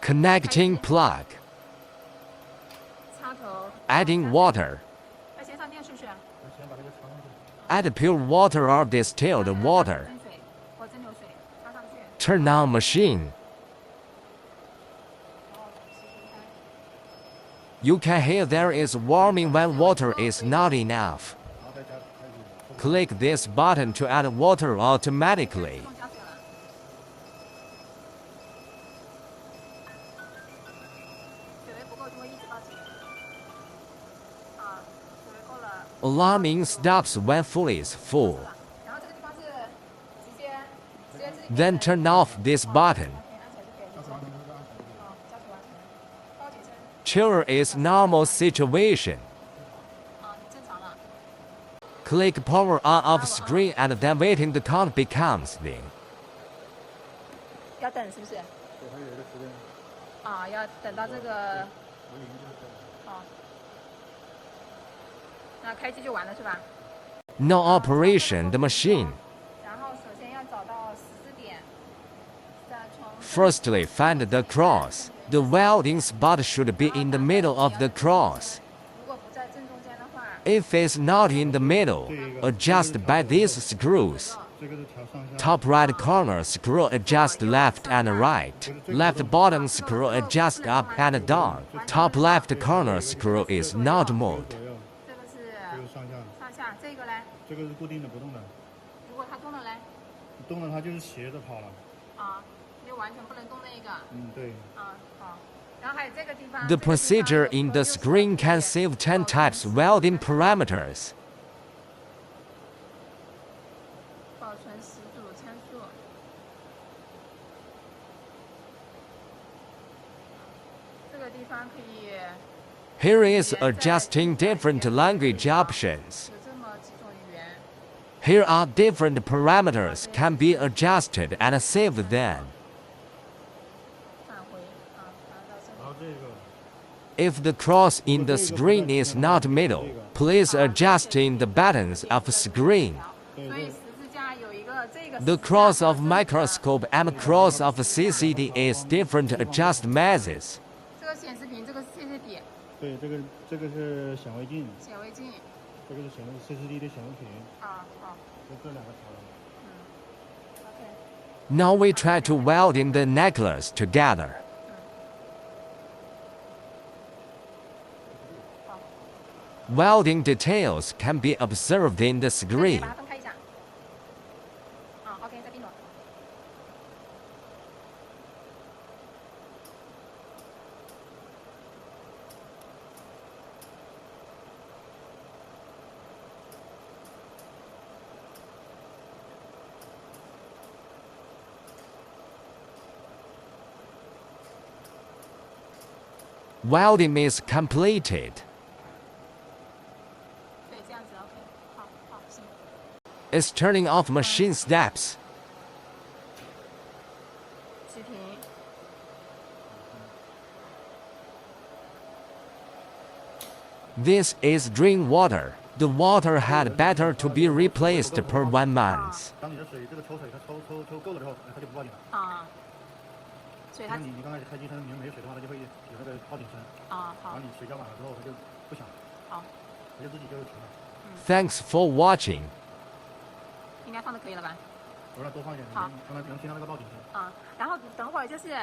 Connecting plug. 插头。Adding water. 要先上电是不是？ Add pure water or distilled water. 蒸水或蒸馏水插上去。 Turn on machine. You can hear there is warming when water is not enough. Click this button to add water automatically. 自动加水了。水位不够就会一直报警。水位够了。 Alarming stops when fully is full. 然后这个地方是直接自己。 Then turn off this button. 按起来就可以了。加水完成。报警声。 Chiller is normal situation. 正常了。 Click power on off screen and then waiting the count becomes then. 要等是不是？要等到这个。那开机就完了是吧？ No operation the machine. 然后首先要找到14点，再从。 Firstly, find the cross. The welding spot should be in the middle of the cross. 如果不在正中间的话。 If it's not in the middle, adjust by these screws. Top right corner screw adjust left and right. Left bottom screw adjust up and down. Top left corner screw is not moved. 这个是上下，这个嘞？这个是固定的，不动的。如果它动了嘞？动了它就是斜着跑了。就完全不能动那个。对。好。然后还有这个地方。 The procedure in the screen can save 10 types welding parameters. 保存10组参数。这个地方可以。 Here is adjusting different language options. 有这么几种语言。 Here are different parameters can be adjusted and saved then. 返回到这里。 If the cross in the screen is not middle, please adjust in the buttons of screen. 所以十字架有一个这个。 The cross of microscope and cross of CCD is different adjust mazes. 这个显示屏，这个是 CCD。 对，这个是显微镜。显微镜。这个是CCD 的显微屏。好。这两个调。OK。 Now we try to weld in the necklace together. Welding details can be observed in the screen. 把它分开一下。OK， 再并拢。 Welding is completed. 对，这样子 OK。好，行。 It's turning off machine steps. 持平。 This is drain water. The water had better to be replaced per 1 month. 当你的水这个抽水，它抽够了之后，它就不报警了。所以它。你刚开始开机，它里面没有水的话，它就会有那个报警声。好。然后你水浇满了之后，它就不响。好。它就自己就停了。Thanks for watching. 应该放的可以了吧？我让多放一点，让它能听到那个报警声。然后等会儿就是。